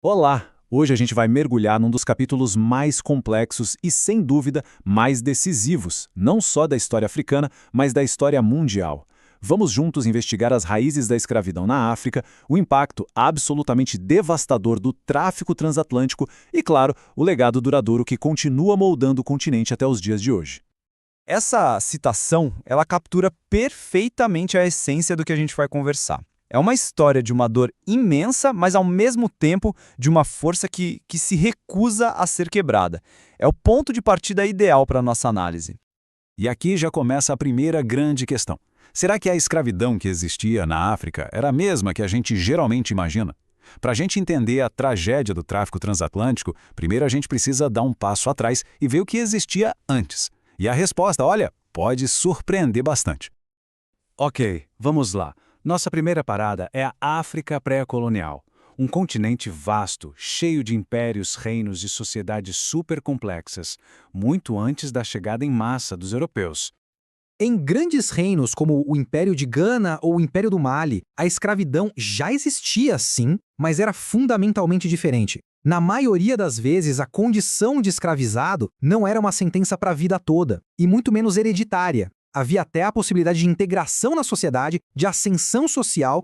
Olá! Hoje a gente vai mergulhar num dos capítulos mais complexos e, sem dúvida, mais decisivos, não só da história africana, mas da história mundial. Vamos juntos investigar as raízes da escravidão na África, o impacto absolutamente devastador do tráfico transatlântico e, claro, o legado duradouro que continua moldando o continente até os dias de hoje. Essa citação, ela captura perfeitamente a essência do que a gente vai conversar. É uma história de uma dor imensa, mas ao mesmo tempo de uma força que se recusa a ser quebrada. É o ponto de partida ideal para a nossa análise. E aqui já começa a primeira grande questão. Será que a escravidão que existia na África era a mesma que a gente geralmente imagina? Para a gente entender a tragédia do tráfico transatlântico, primeiro a gente precisa dar um passo atrás e ver o que existia antes. E a resposta, olha, pode surpreender bastante. Ok, vamos lá. Nossa primeira parada é a África pré-colonial. Um continente vasto, cheio de impérios, reinos e sociedades supercomplexas, muito antes da chegada em massa dos europeus. Em grandes reinos como o Império de Gana ou o Império do Mali, a escravidão já existia sim, mas era fundamentalmente diferente. Na maioria das vezes, a condição de escravizado não era uma sentença para a vida toda, e muito menos hereditária. Havia até a possibilidade de integração na sociedade, de ascensão social.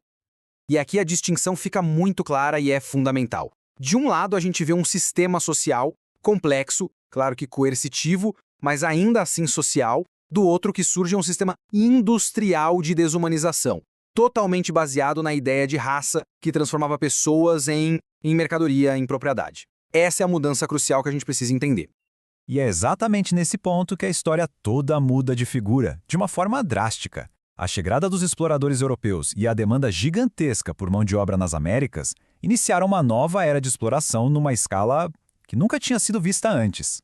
E aqui a distinção fica muito clara e é fundamental. De um lado, a gente vê um sistema social complexo, claro que coercitivo, mas ainda assim social. Do outro, que surge um sistema industrial de desumanização, totalmente baseado na ideia de raça que transformava pessoas em mercadoria, em propriedade. Essa é a mudança crucial que a gente precisa entender. E é exatamente nesse ponto que a história toda muda de figura, de uma forma drástica. A chegada dos exploradores europeus e a demanda gigantesca por mão de obra nas Américas iniciaram uma nova era de exploração numa escala que nunca tinha sido vista antes.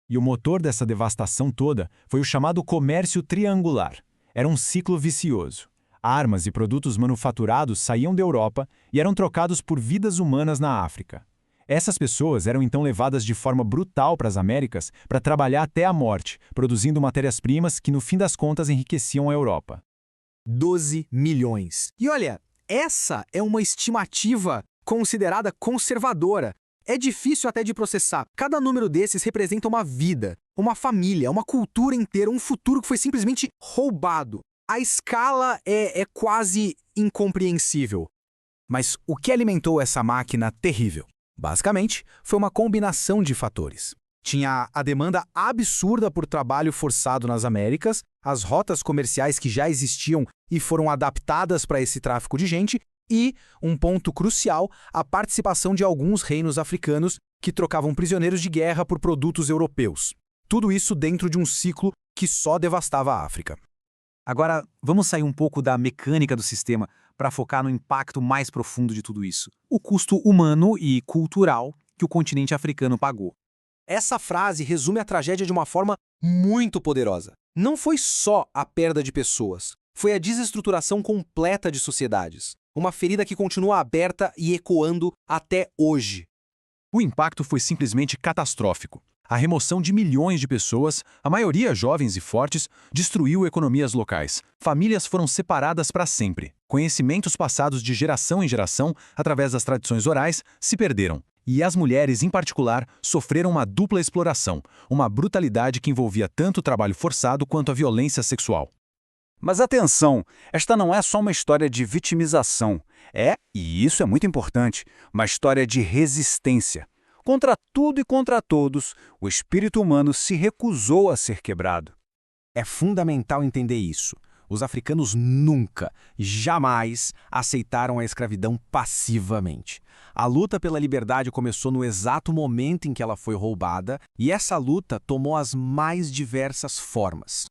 E o motor dessa devastação toda foi o chamado comércio triangular. Era um ciclo vicioso. Armas e produtos manufaturados saíam da Europa e eram trocados por vidas humanas na África. Essas pessoas eram então levadas de forma brutal para as Américas para trabalhar até a morte, produzindo matérias-primas que no fim das contas enriqueciam a Europa. 12 milhões. E olha, essa é uma estimativa considerada conservadora. É difícil até de processar. Cada número desses representa uma vida, uma família, uma cultura inteira, um futuro que foi simplesmente roubado. A escala é quase incompreensível. Mas o que alimentou essa máquina terrível? Basicamente, foi uma combinação de fatores. Tinha a demanda absurda por trabalho forçado nas Américas, as rotas comerciais que já existiam e foram adaptadas para esse tráfico de gente, e, um ponto crucial, a participação de alguns reinos africanos que trocavam prisioneiros de guerra por produtos europeus. Tudo isso dentro de um ciclo que só devastava a África. Agora, vamos sair um pouco da mecânica do sistema para focar no impacto mais profundo de tudo isso. O custo humano e cultural que o continente africano pagou. Essa frase resume a tragédia de uma forma muito poderosa. Não foi só a perda de pessoas, foi a desestruturação completa de sociedades. Uma ferida que continua aberta e ecoando até hoje. O impacto foi simplesmente catastrófico. A remoção de milhões de pessoas, a maioria jovens e fortes, destruiu economias locais. Famílias foram separadas para sempre. Conhecimentos passados de geração em geração, através das tradições orais, se perderam. E as mulheres, em particular, sofreram uma dupla exploração, uma brutalidade que envolvia tanto o trabalho forçado quanto a violência sexual. Mas atenção, esta não é só uma história de vitimização. E isso é muito importante, uma história de resistência. Contra tudo e contra todos, o espírito humano se recusou a ser quebrado. É fundamental entender isso. Os africanos nunca, jamais aceitaram a escravidão passivamente. A luta pela liberdade começou no exato momento em que ela foi roubada, e essa luta tomou as mais diversas formas.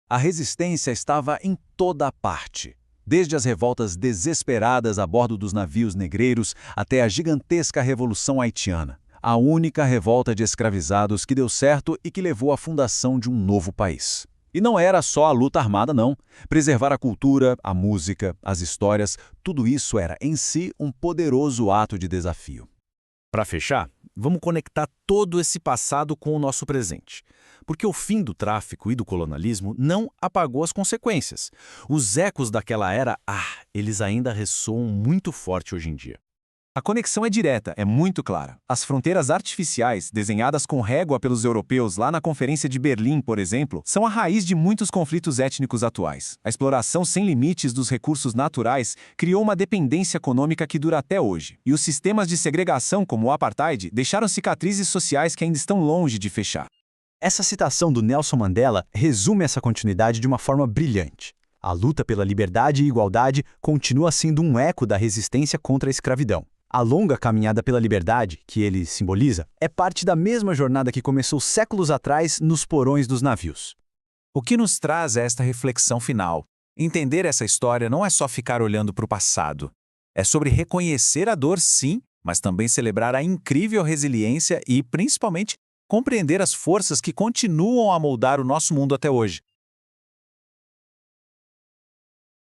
A resistência estava em toda parte. Desde as revoltas desesperadas a bordo dos navios negreiros até a gigantesca Revolução Haitiana. A única revolta de escravizados que deu certo e que levou à fundação de um novo país. E não era só a luta armada, não. Preservar a cultura, a música, as histórias, tudo isso era, em si, um poderoso ato de desafio. Para fechar, vamos conectar todo esse passado com o nosso presente. Porque o fim do tráfico e do colonialismo não apagou as consequências. Os ecos daquela era, eles ainda ressoam muito forte hoje em dia. A conexão é direta, é muito clara. As fronteiras artificiais, desenhadas com régua pelos europeus lá na Conferência de Berlim, por exemplo, são a raiz de muitos conflitos étnicos atuais. A exploração sem limites dos recursos naturais criou uma dependência econômica que dura até hoje. E os sistemas de segregação, como o apartheid, deixaram cicatrizes sociais que ainda estão longe de fechar. Essa citação do Nelson Mandela resume essa continuidade de uma forma brilhante. A luta pela liberdade e igualdade continua sendo um eco da resistência contra a escravidão. A longa caminhada pela liberdade, que ele simboliza, é parte da mesma jornada que começou séculos atrás nos porões dos navios. O que nos traz esta reflexão final? Entender essa história não é só ficar olhando para o passado. É sobre reconhecer a dor, sim, mas também celebrar a incrível resiliência e, principalmente, compreender as forças que continuam a moldar o nosso mundo até hoje.